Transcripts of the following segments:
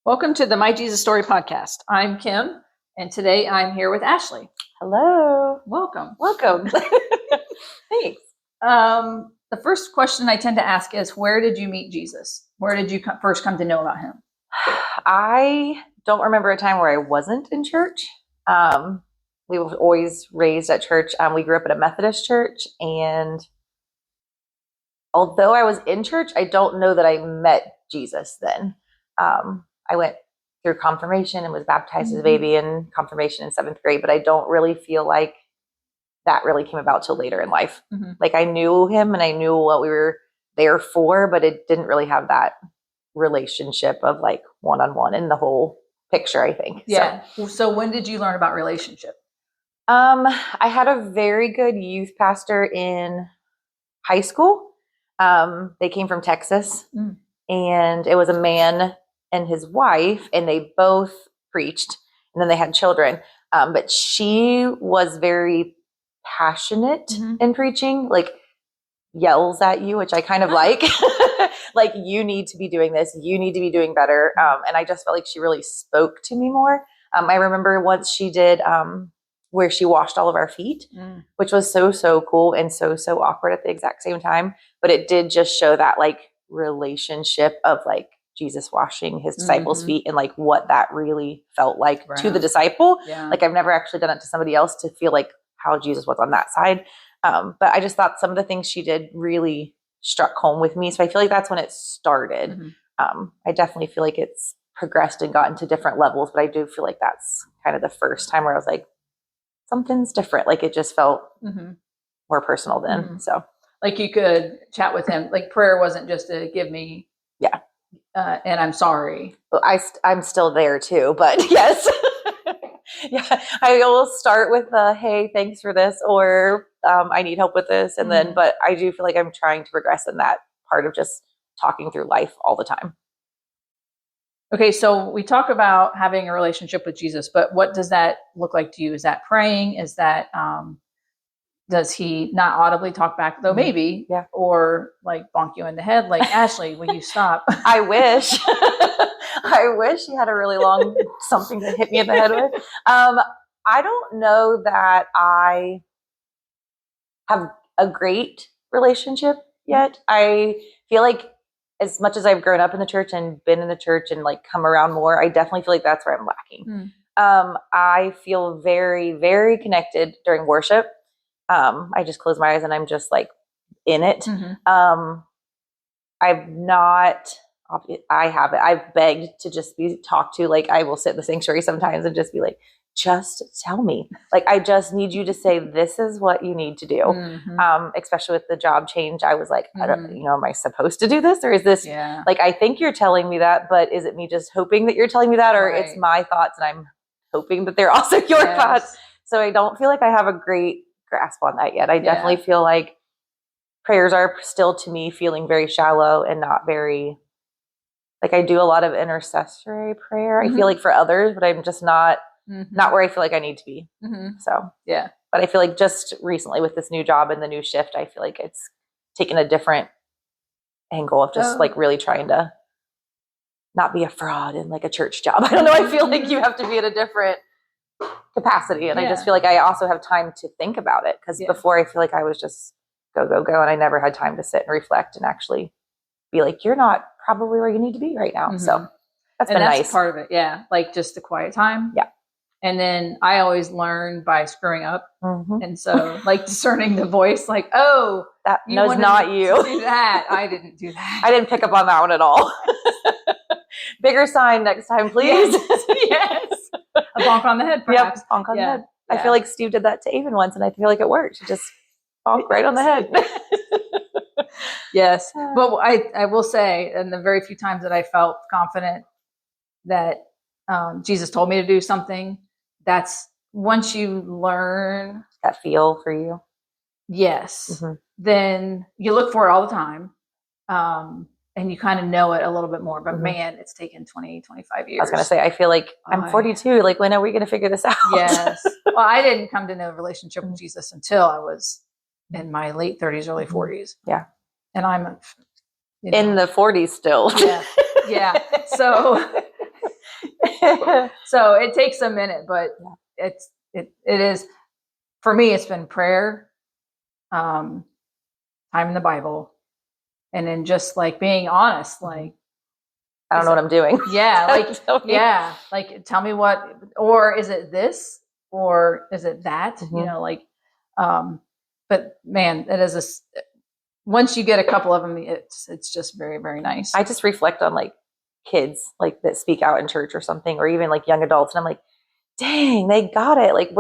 Welcome to the My Jesus Story podcast. I'm Kim, and today I'm here with Ashlee. Hello. Welcome. Thanks. The first question I tend to ask is, where did you meet Jesus? Where did you first come to know about him? I don't remember a time where I wasn't in church. We were always raised at church. We grew up at a Methodist church, and although I was in church, I don't know that I met Jesus then. I went through confirmation and was baptized as a baby in confirmation in 7th grade, but I don't really feel like that really came about till later in life. Like I knew him and I knew what we were there for, but it didn't really have that relationship of like one-on-one in the whole picture, I think. Yeah. So when did you learn about relationship? I had a very good youth pastor in high school. They came from Texas, and it was a man and his wife, and they both preached, and then they had children. But she was very passionate in preaching, like yells at you, which I kind of like. Like, you need to be doing this. You need to be doing better. And I just felt like she really spoke to me more. I remember once she did where she washed all of our feet, which was so cool and so awkward at the exact same time. But it did just show that like relationship of like Jesus washing his disciples' feet and like what that really felt like to the disciple. Like I've never actually done it to somebody else to feel like how Jesus was on that side. But I just thought some of the things she did really struck home with me. So I feel like that's when it started. I definitely feel like it's progressed and gotten to different levels, but I do feel like that's kind of the first time where I was like, something's different. Like it just felt more personal then. So like you could chat with him. Like prayer wasn't just to give me, and I'm sorry. Well, I'm still there too, but yes. Yeah, I will start with hey, thanks for this, or I need help with this. And then, but I do feel like I'm trying to progress in that part of just talking through life all the time. Okay, so we talk about having a relationship with Jesus, but what does that look like to you? Is that praying? Is that, does he not audibly talk back, though maybe, or like bonk you in the head, like, Ashlee, will you stop? I wish. I wish he had a really long something to hit me in the head with. I don't know that I have a great relationship yet. I feel like as much as I've grown up in the church and been in the church and like come around more, I definitely feel like that's where I'm lacking. I feel very, very connected during worship. I just close my eyes and I'm just like in it. I've begged to just be talked to. Like I will sit in the sanctuary sometimes and just be like, just tell me. Like, I just need you to say, this is what you need to do. Especially with the job change. I was like, I don't, am I supposed to do this? Or is this like, I think you're telling me that, but is it me just hoping that you're telling me that? Or it's my thoughts and I'm hoping that they're also your thoughts. So I don't feel like I have a great grasp on that yet. I definitely feel like prayers are still to me feeling very shallow and not very, like I do a lot of intercessory prayer. I feel like for others, but I'm just not where I feel like I need to be. So, but I feel like just recently with this new job and the new shift, I feel like it's taken a different angle of just like really trying to not be a fraud in like a church job. I don't know. I feel like you have to be at a different capacity. And I just feel like I also have time to think about it. Cause before I feel like I was just go. And I never had time to sit and reflect and actually be like, you're not probably where you need to be right now. So that's nice. Part of it. Yeah. Like just the quiet time. Yeah. And then I always learn by screwing up. And so like discerning the voice, like, oh, that was not you. Do that. I didn't do that. I didn't pick up on that one at all. Bigger sign next time, please. Yes. A bonk on the head, perhaps. Yep, bonk on the head. I feel like Steve did that to Avon once, and I feel like it worked. Just bonk right on the head. Yes. But I will say, in the very few times that I felt confident that Jesus told me to do something, that's once you learn that feel for you. Yes. Then you look for it all the time. And you kind of know it a little bit more, but man, it's taken 20, 25 years. I was going to say, I feel like I'm 42. Like, when are we going to figure this out? Yes. Well, I didn't come to know a relationship with Jesus until I was in my late 30s, early 40s. Yeah. And I'm in the 40s still. Yeah. So So it takes a minute, but it is, for me, it's been prayer, time in the Bible, and then just like being honest, like, I don't know what I'm doing. Yeah, like tell me what, or is it this, or is it that? Like, but man, it is once you get a couple of them, it's just very, very nice. I just reflect on like kids like that speak out in church or something, or even like young adults, and I'm like, dang, they got it. Like,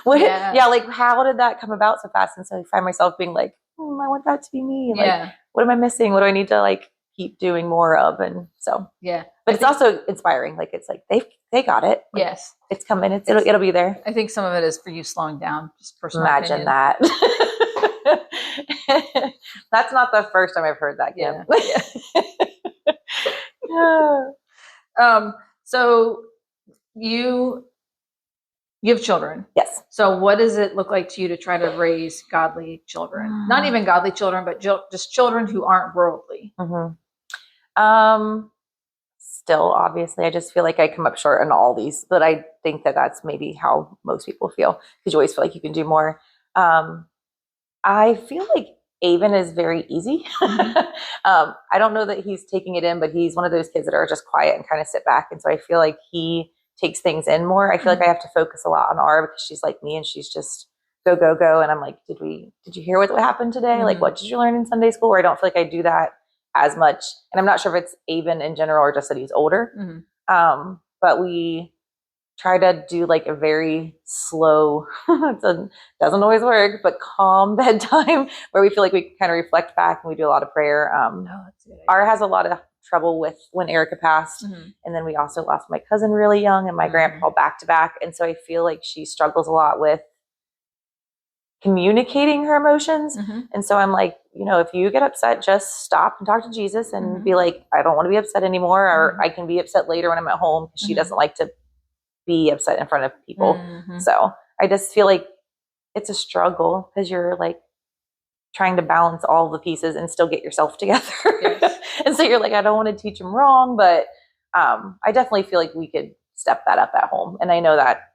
like how did that come about so fast? And so I find myself being like, I want that to be me. And like, what am I missing? What do I need to like keep doing more of? And so but it's also inspiring. Like, it's like they got it. Like, yes, it's coming. It'll be there. I think some of it is for you slowing down. Just personal Imagine opinion. that. That's not the first time I've heard that, Kim. So you have children. Yes. So what does it look like to you to try to raise godly children? Not even godly children, but just children who aren't worldly. Still, obviously, I just feel like I come up short in all these, but I think that that's maybe how most people feel, because you always feel like you can do more. I feel like Avon is very easy. I don't know that he's taking it in, but he's one of those kids that are just quiet and kind of sit back. And so I feel like he takes things in more. I feel like I have to focus a lot on R, because she's like me and she's just go, go, go. And I'm like, did you hear what happened today? Like, what did you learn in Sunday school? Where I don't feel like I do that as much. And I'm not sure if it's Avon in general or just that he's older. But we try to do like a very slow, doesn't always work, but calm bedtime where we feel like we can kind of reflect back, and we do a lot of prayer. R has a lot of trouble with when Erica passed. And then we also lost my cousin really young and my grandpa back to back. And so I feel like she struggles a lot with communicating her emotions. And so I'm like, if you get upset, just stop and talk to Jesus and be like, I don't want to be upset anymore, or I can be upset later when I'm at home, because she doesn't like to be upset in front of people. So I just feel like it's a struggle, because you're like trying to balance all the pieces and still get yourself together. And so you're like, I don't want to teach them wrong, but I definitely feel like we could step that up at home. And I know that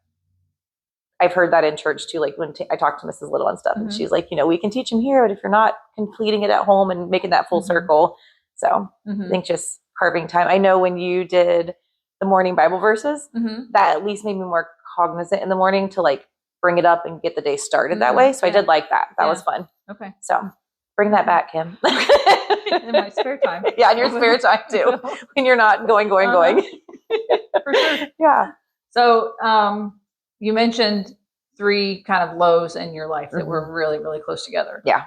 I've heard that in church too, like when I talk to Mrs. Little and stuff, and she's like, we can teach them here, but if you're not completing it at home and making that full circle. So I think just carving time. I know when you did the morning Bible verses, that at least made me more cognizant in the morning to like bring it up and get the day started that way. So I did like that. That was fun. Okay. So bring that back, Kim. In my spare time. Yeah, in your spare time too. When you're not going. For sure. Yeah. So you mentioned 3 kind of lows in your life that were really, really close together. Yeah.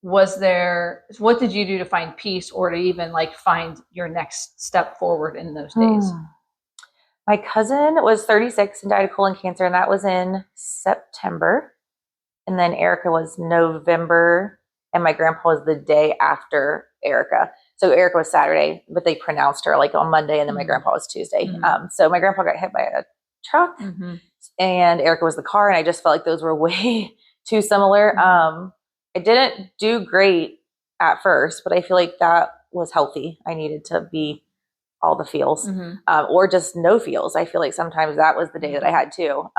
What did you do to find peace, or to even like find your next step forward in those days? My cousin was 36 and died of colon cancer, and that was in September. And then Erica was November, and my grandpa was the day after Erica. So Erica was Saturday, but they pronounced her like on Monday, and then my grandpa was Tuesday. So my grandpa got hit by a truck, and Erica was the car, and I just felt like those were way too similar. I didn't do great at first, but I feel like that was healthy. I needed to be all the feels, or just no feels. I feel like sometimes that was the day that I had too.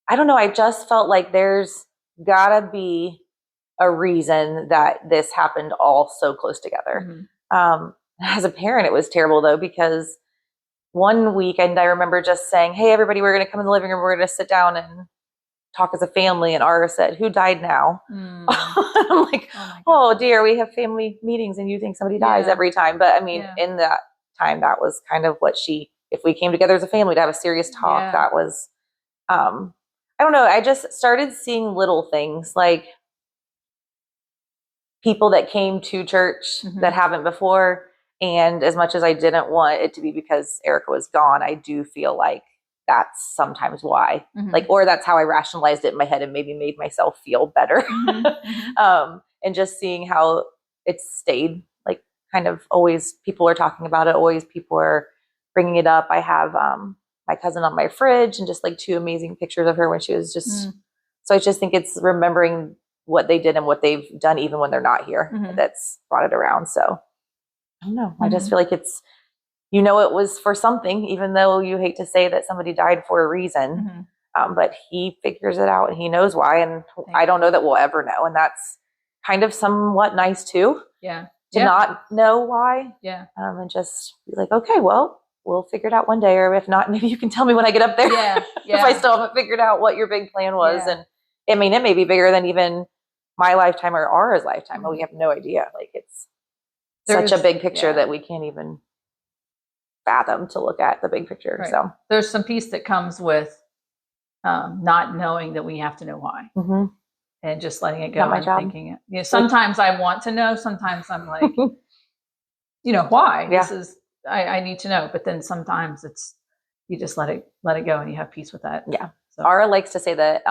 I don't know. I just felt like there's gotta be a reason that this happened all so close together. As a parent, it was terrible though, because one week, and I remember just saying, hey, everybody, we're going to come in the living room. We're going to sit down and talk as a family. And Ara said, who died now? I'm like, oh dear, we have family meetings and you think somebody dies every time. But I mean, in that time, that was kind of what if we came together as a family to have a serious talk, that was, I don't know. I just started seeing little things like people that came to church that haven't before. And as much as I didn't want it to be because Erica was gone, I do feel like that's sometimes why, or that's how I rationalized it in my head and maybe made myself feel better. And just seeing how it stayed, like kind of always people are talking about it. Always people are bringing it up. I have my cousin on my fridge and just like 2 amazing pictures of her when she was just, so I just think it's remembering what they did and what they've done, even when they're not here, that's brought it around. So I don't know. I just feel like it's you know it was for something, even though you hate to say that somebody died for a reason. But he figures it out and he knows why. And I don't know that we'll ever know. And that's kind of somewhat nice too. Yeah. To not know why. Yeah. And just be like, okay, well, we'll figure it out one day. Or if not, maybe you can tell me when I get up there. Yeah. If I still haven't figured out what your big plan was. Yeah. And I mean, it may be bigger than even my lifetime or Aura's lifetime. We have no idea. Like it's such a big picture that we can't even fathom to look at the big picture. Right. So there's some peace that comes with not knowing that we have to know why. And just letting it go and thinking it. Yeah, sometimes I want to know. Sometimes I'm like, why? This is I need to know. But then sometimes it's you just let it go and you have peace with that. Yeah. So. Aura likes to say that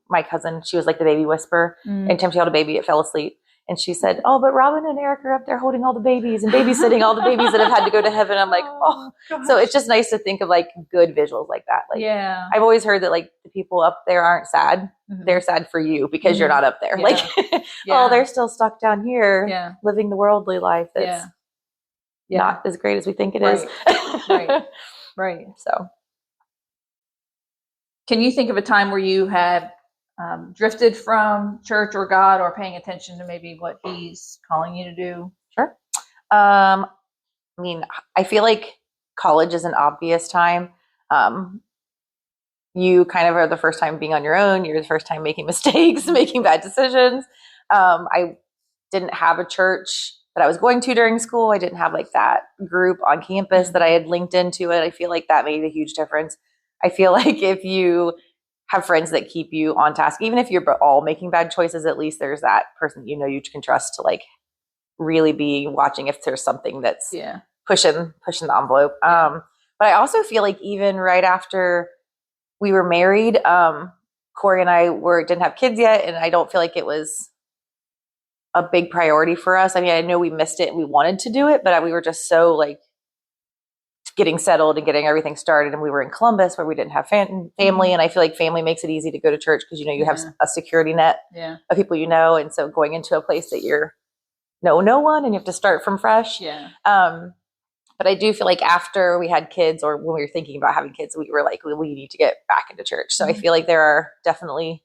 my cousin, she was like the baby whisperer. Anytime she held a baby, it fell asleep. And she said, "Oh, but Robin and Eric are up there holding all the babies and babysitting all the babies that have had to go to heaven." I'm like, oh. So it's just nice to think of like good visuals like that. Like, I've always heard that like the people up there aren't sad. They're sad for you because you're not up there. Like, oh, they're still stuck down here living the worldly life that's not as great as we think it is. Right. So can you think of a time where you had drifted from church or God or paying attention to maybe what he's calling you to do? Sure. I mean, I feel like college is an obvious time. You kind of are the first time being on your own. You're the first time making mistakes, making bad decisions. I didn't have a church that I was going to during school. I didn't have like that group on campus that I had linked into it. I feel like that made a huge difference. I feel like if you have friends that keep you on task, even if you're all making bad choices, at least there's that person you can trust to like really be watching if there's something that's pushing the envelope. But I also feel like even right after we were married, Corey and I didn't have kids yet, and I don't feel like it was a big priority for us. I mean, I know we missed it and we wanted to do it, but we were just so like getting settled and getting everything started. And we were in Columbus where we didn't have family. And I feel like family makes it easy to go to church because, you have a security net of people And so going into a place that you're no one and you have to start from fresh. But I do feel like after we had kids or when we were thinking about having kids, we were like, we need to get back into church. So I feel like there are definitely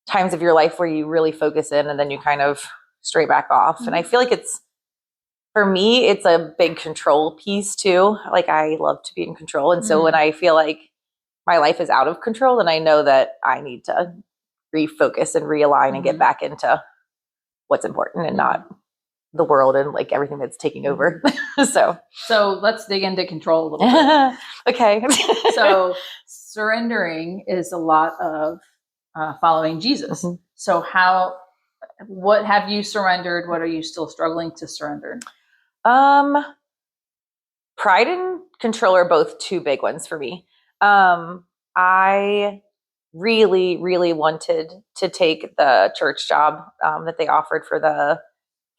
times of your life where you really focus in and then you kind of stray back off. And I feel like for me, it's a big control piece too. Like I love to be in control. And so when I feel like my life is out of control, then I know that I need to refocus and realign and get back into what's important and not the world and like everything that's taking over. So let's dig into control a little bit. Okay. So surrendering is a lot of following Jesus. So what have you surrendered? What are you still struggling to surrender? Pride and control are both two big ones for me. I really, really wanted to take the church job that they offered for the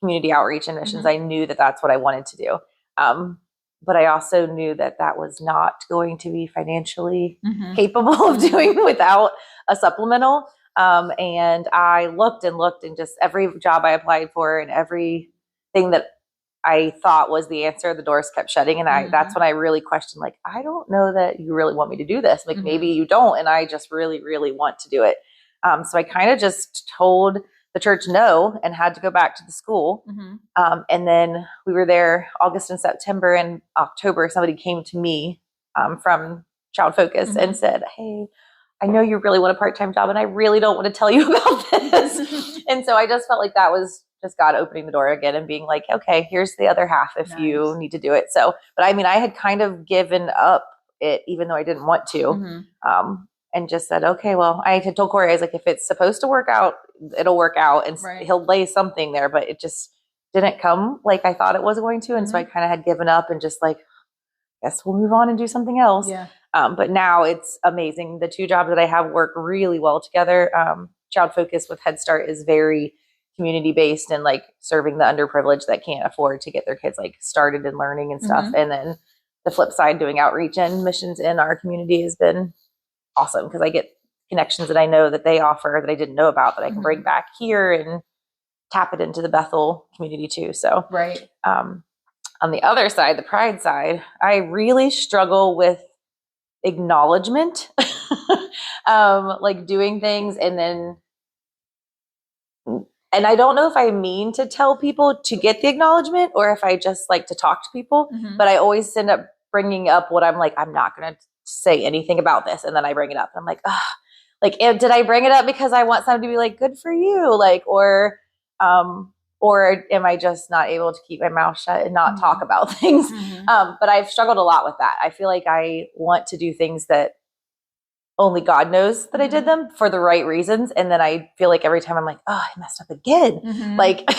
community outreach and missions. I knew that that's what I wanted to do. But I also knew that was not going to be financially capable of doing without a supplemental. And I looked and just every job I applied for and everything that I thought was the answer, the doors kept shutting. And that's when I really questioned, like, I don't know that you really want me to do this. Like, maybe you don't. And I just really, really want to do it. So I kind of just told the church no and had to go back to the school. And then we were there August and September. And October, somebody came to me from Child Focus and said, "Hey, I know you really want a part-time job and I really don't want to tell you about this." And so I just felt like that was just God opening the door again and being like, okay, here's the other half if you need to do it. So, but I mean, I had kind of given up it, even though I didn't want to, and just said, okay, well, I had told Corey, I was like, if it's supposed to work out, it'll work out and he'll lay something there, but it just didn't come like I thought it was going to. And so I kind of had given up and just like, guess we'll move on and do something else. But now it's amazing. The two jobs that I have work really well together. Child Focus with Head Start is very community based and like serving the underprivileged that can't afford to get their kids like started in learning and stuff. And then the flip side, doing outreach and missions in our community has been awesome because I get connections that I know that they offer that I didn't know about that I can bring back here and tap it into the Bethel community too. So On the other side, the pride side, I really struggle with acknowledgement, like doing things and I don't know if I mean to tell people to get the acknowledgement or if I just like to talk to people, but I always end up bringing up what I'm like, I'm not going to say anything about this. And then I bring it up and I'm like, like, did I bring it up because I want someone to be like, good for you? Like, or am I just not able to keep my mouth shut and not talk about things? But I've struggled a lot with that. I feel like I want to do things that only God knows that I did them for the right reasons. And then I feel like every time I'm like, oh, I messed up again. Like,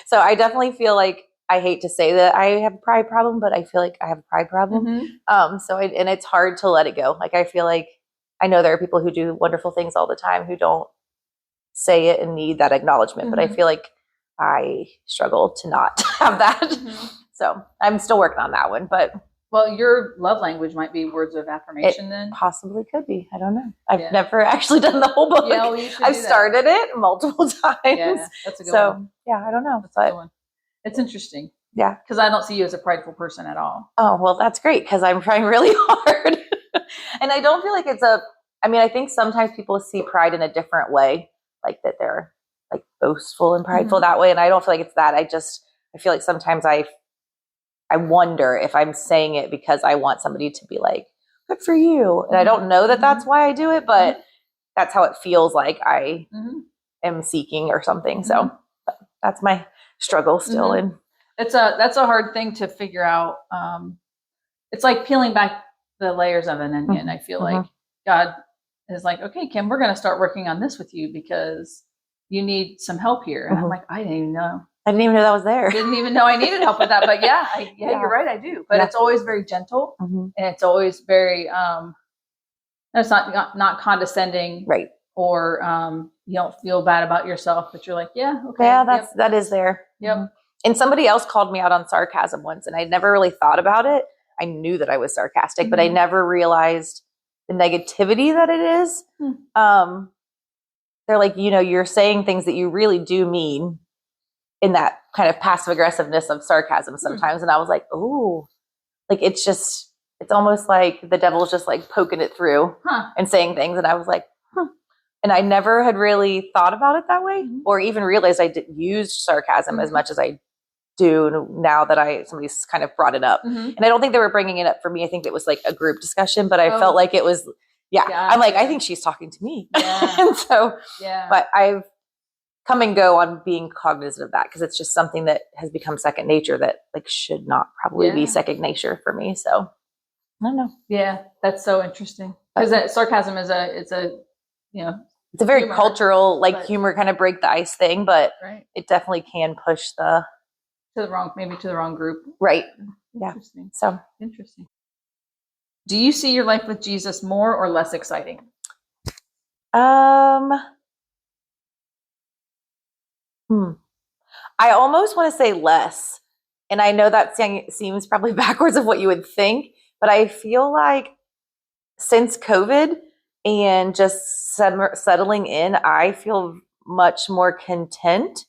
so I definitely feel like I hate to say that I have a pride problem, but I feel like I have a pride problem. And it's hard to let it go. Like, I feel like I know there are people who do wonderful things all the time who don't say it and need that acknowledgement, but I feel like I struggle to not have that. So I'm still working on that one, but. Well, your love language might be words of affirmation then. Possibly could be. I don't know. I've never actually done the whole book. Yeah, well, you should I've started it multiple times. Yeah, that's a good one. Yeah, I don't know. That's a good one. It's interesting. Yeah. Because I don't see you as a prideful person at all. Oh, well, that's great because I'm trying really hard. And I don't feel like I think sometimes people see pride in a different way, like that they're like boastful and prideful that way. And I don't feel like it's that. I feel like sometimes I wonder if I'm saying it because I want somebody to be like, good for you. And I don't know that that's why I do it, but that's how it feels like I am seeking or something. So that's my struggle still. And that's a hard thing to figure out. It's like peeling back the layers of an onion. I feel like God is like, okay, Kim, we're going to start working on this with you because you need some help here. And I'm like, I didn't even know. I didn't even know that was there. Didn't even know I needed help with that. But you're right. I do. But it's always very gentle and it's always very, it's not condescending. Right. Or you don't feel bad about yourself, but you're like, yeah, okay. Yeah, that is there. Yep. And somebody else called me out on sarcasm once and I never really thought about it. I knew that I was sarcastic, but I never realized the negativity that it is. They're like, you're saying things that you really do mean in that kind of passive aggressiveness of sarcasm sometimes. And I was like, oh, like, it's almost like the devil's just like poking it through and saying things. And I was like, and I never had really thought about it that way or even realized I used sarcasm as much as I do now that somebody's kind of brought it up. And I don't think they were bringing it up for me. I think it was like a group discussion, but I felt like it was, I'm like, I think she's talking to me. And so, but I've come and go on being cognizant of that because it's just something that has become second nature that like should not probably be second nature for me. So I don't know. Yeah, that's so interesting because sarcasm is it's a very humor, cultural humor kind of break the ice thing, but it definitely can push to the wrong group. Right. Yeah. Interesting. So interesting. Do you see your life with Jesus more or less exciting? I almost want to say less. And I know that seems probably backwards of what you would think, but I feel like since COVID and just settling in, I feel much more content.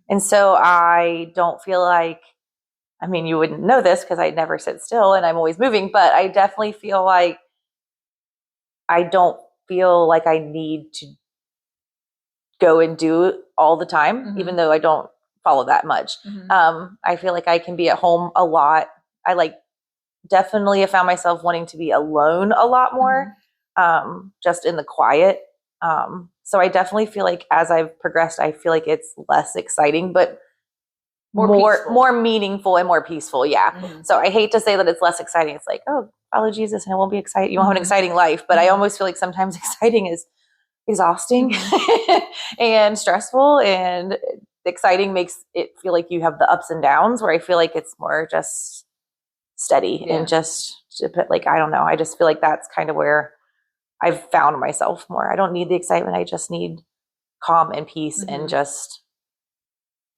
And so I don't feel like, you wouldn't know this because I never sit still and I'm always moving, but I definitely feel like I don't feel like I need to go and do it all the time, even though I don't follow that much. I feel like I can be at home a lot. I definitely have found myself wanting to be alone a lot more, just in the quiet. So I definitely feel like as I've progressed, I feel like it's less exciting, but more meaningful and more peaceful. Yeah. So I hate to say that it's less exciting. It's like, oh, follow Jesus and it won't be exciting. You won't have an exciting life. But I almost feel like sometimes exciting is exhausting and stressful, and exciting makes it feel like you have the ups and downs, where I feel like it's more just steady and just I don't know. I just feel like that's kind of where I've found myself more. I don't need the excitement. I just need calm and peace and just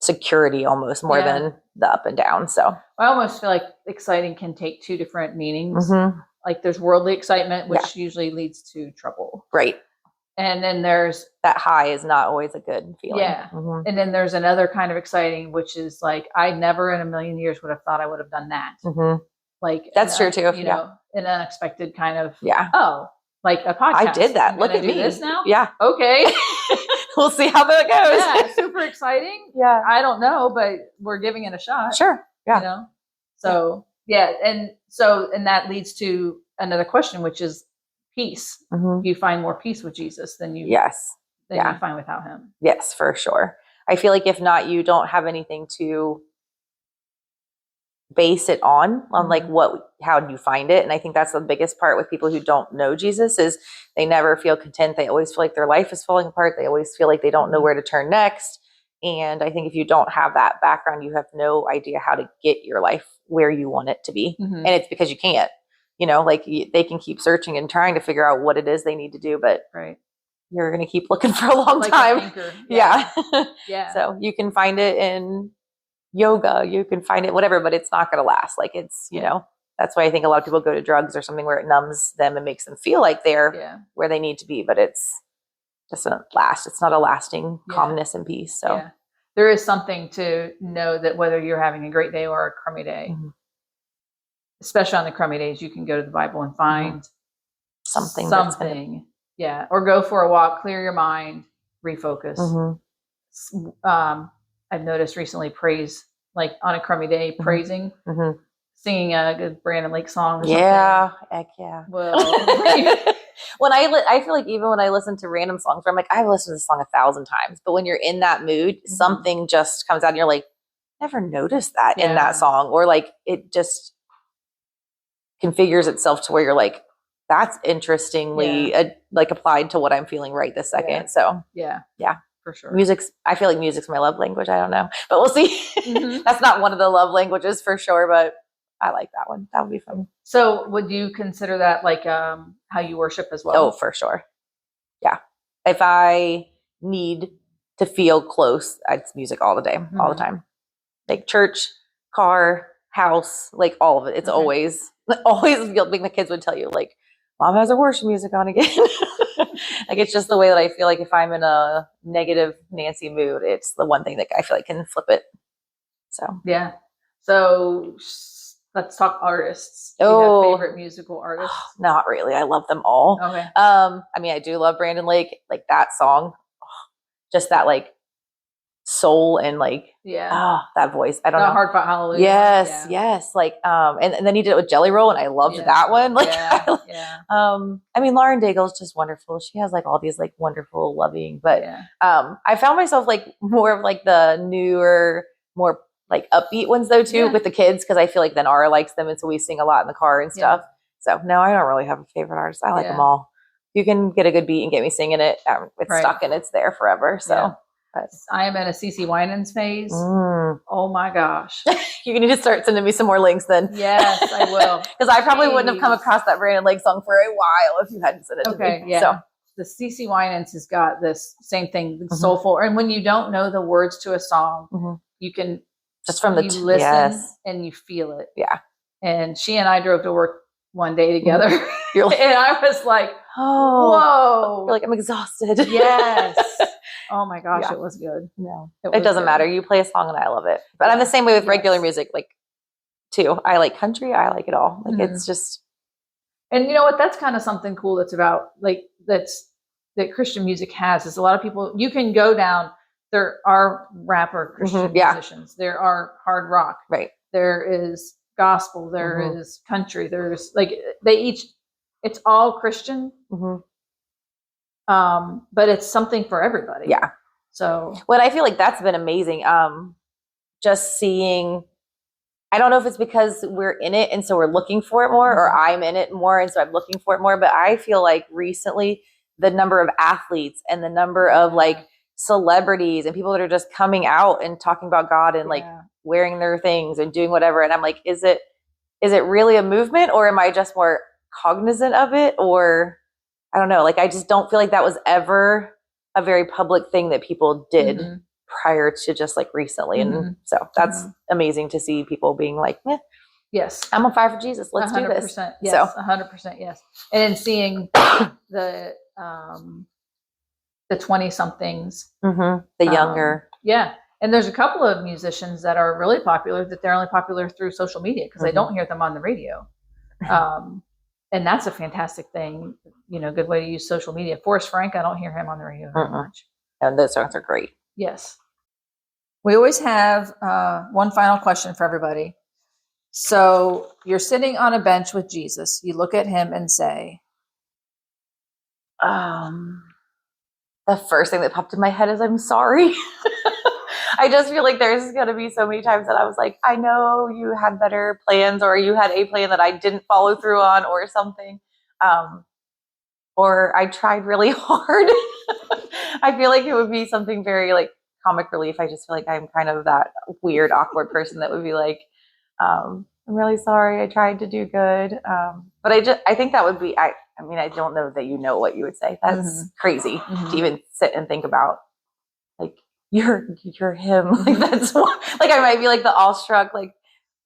security almost more than the up and down. So I almost feel like exciting can take two different meanings. Like there's worldly excitement, which usually leads to trouble. Right. And then there's that high is not always a good feeling. Yeah. And then there's another kind of exciting, which is like, I never in a million years would have thought I would have done that. Like, that's true too. You know, an unexpected kind of, like a podcast. I did that. Look at me. This now? Yeah. Okay. We'll see how that goes. Yeah. Super exciting. Yeah. I don't know, but we're giving it a shot. Sure. Yeah. You know? So, and that leads to another question, which is peace. You find more peace with Jesus than you find without him. Yes, for sure. I feel like if not, you don't have anything to base it on like how do you find it? And I think that's the biggest part with people who don't know Jesus is they never feel content. They always feel like their life is falling apart. They always feel like they don't know where to turn next. And I think if you don't have that background, you have no idea how to get your life where you want it to be. And it's because you can't. You know, like they can keep searching and trying to figure out what it is they need to do, but you're going to keep looking for a long time. Yeah. So you can find it in yoga, you can find it, whatever, but it's not going to last. Like it's, you know, that's why I think a lot of people go to drugs or something where it numbs them and makes them feel like they're where they need to be, but it's doesn't last. It's not a lasting calmness and peace. So there is something to know that whether you're having a great day or a crummy day, especially on the crummy days, you can go to the Bible and find something. Or go for a walk, clear your mind, refocus. I've noticed recently praise, like on a crummy day, praising, singing a good Brandon Lake song. Or Heck yeah. Well, when I feel like even when I listen to random songs, where I'm like, I've listened to this song 1,000 times, but when you're in that mood, something just comes out and you're like, never noticed that in that song, or like it just configures itself to where you're like, that's interestingly like applied to what I'm feeling right this second. So yeah, for sure. I feel like music's my love language. I don't know, but we'll see. That's not one of the love languages for sure, but I like that one. That would be fun. So would you consider that like how you worship as well? Oh, for sure. Yeah. If I need to feel close, it's music all the day, all the time. Like church, car, house, like all of it. It's always like my kids would tell you, like, Mom has her worship music on again. Like it's just the way that I feel like if I'm in a negative Nancy mood, it's the one thing that I feel like can flip it. So yeah. So let's talk artists. Do you have favorite musical artists? Not really. I love them all. Okay. I mean, I do love Brandon Lake, like that song, just that like soul and like that voice. I don't know. Hard Fought Hallelujah. Yes. Like and then he did it with Jelly Roll, and I loved that one. Like I mean, Lauren Daigle's just wonderful. She has like all these like wonderful, loving, but I found myself like more of like the newer, more like upbeat ones though too with the kids, because I feel like then Ara likes them, and so we sing a lot in the car and stuff. So no, I don't really have a favorite artist. I like them all. You can get a good beat and get me singing it. It's stuck and it's there forever. So I am in a CeCe Winans phase. Oh my gosh. You need to start sending me some more links then. Yes, I will. Because I probably wouldn't have come across that Brandon Lake song for a while if you hadn't sent it to me. Yeah. So the CeCe Winans has got this same thing, soulful. And when you don't know the words to a song, you can just from the listen and you feel it. Yeah. And she and I drove to work one day together. You're like, and I was like, whoa. You're like, I'm exhausted. Yes. Oh my gosh, it was good. No, it doesn't matter. You play a song and I love it. But I'm the same way with regular music, like too. I like country. I like it all. Like it's just. And you know what? That's kind of something cool. That's about like that Christian music has is a lot of people. You can go down. There are rapper Christian musicians. There are hard rock. Right. There is gospel. There is country. There's like it's all Christian. But it's something for everybody. Yeah. So what I feel like that's been amazing. Just seeing, I don't know if it's because we're in it and so we're looking for it more, or I'm in it more and so I'm looking for it more. But I feel like recently the number of athletes and the number of like celebrities and people that are just coming out and talking about God and like wearing their things and doing whatever. And I'm like, is it really a movement, or am I just more cognizant of it? Or I don't know. Like, I just don't feel like that was ever a very public thing that people did prior to just like recently. And so that's amazing to see people being like, yes, I'm on fire for Jesus. Let's do this. Yes, 100%. Yes. And then seeing the the 20 somethings. The younger. Yeah. And there's a couple of musicians that are really popular that they're only popular through social media because I don't hear them on the radio. And that's a fantastic thing, good way to use social media. Forrest Frank, I don't hear him on the radio very much. And those songs are great. Yes. We always have one final question for everybody. So you're sitting on a bench with Jesus. You look at him and say, the first thing that popped in my head is I'm sorry. I just feel like there's going to be so many times that I was like, I know you had better plans, or you had a plan that I didn't follow through on, or something. Or I tried really hard. I feel like it would be something very like comic relief. I just feel like I'm kind of that weird, awkward person that would be like, I'm really sorry. I tried to do good. But I think that would be, I mean, I don't know that you know what you would say. That's crazy to even sit and think about. Like, you're him. Like, that's what, like, I might be like the awestruck, like,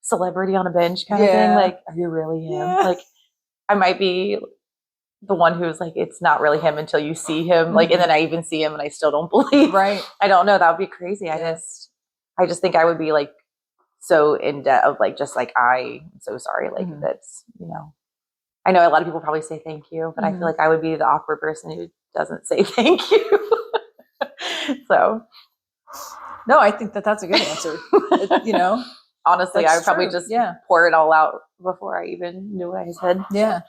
celebrity on a bench kind of thing. Like, are you really him? Yeah. Like, I might be the one who's like, it's not really him until you see him. Like, and then I even see him and I still don't believe. Right. I don't know. That would be crazy. I just think I would be like so in debt of like, just like, I'm so sorry. Like, that's, I know a lot of people probably say thank you, but I feel like I would be the awkward person who doesn't say thank you. So. No, I think that's a good answer. Honestly, I would probably just pour it all out before I even knew what I said. Yeah,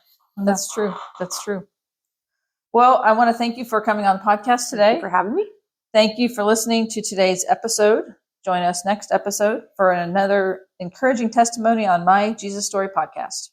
that's true. That's true. Well, I want to thank you for coming on the podcast today. Thank you for having me. Thank you for listening to today's episode. Join us next episode for another encouraging testimony on My Jesus Story podcast.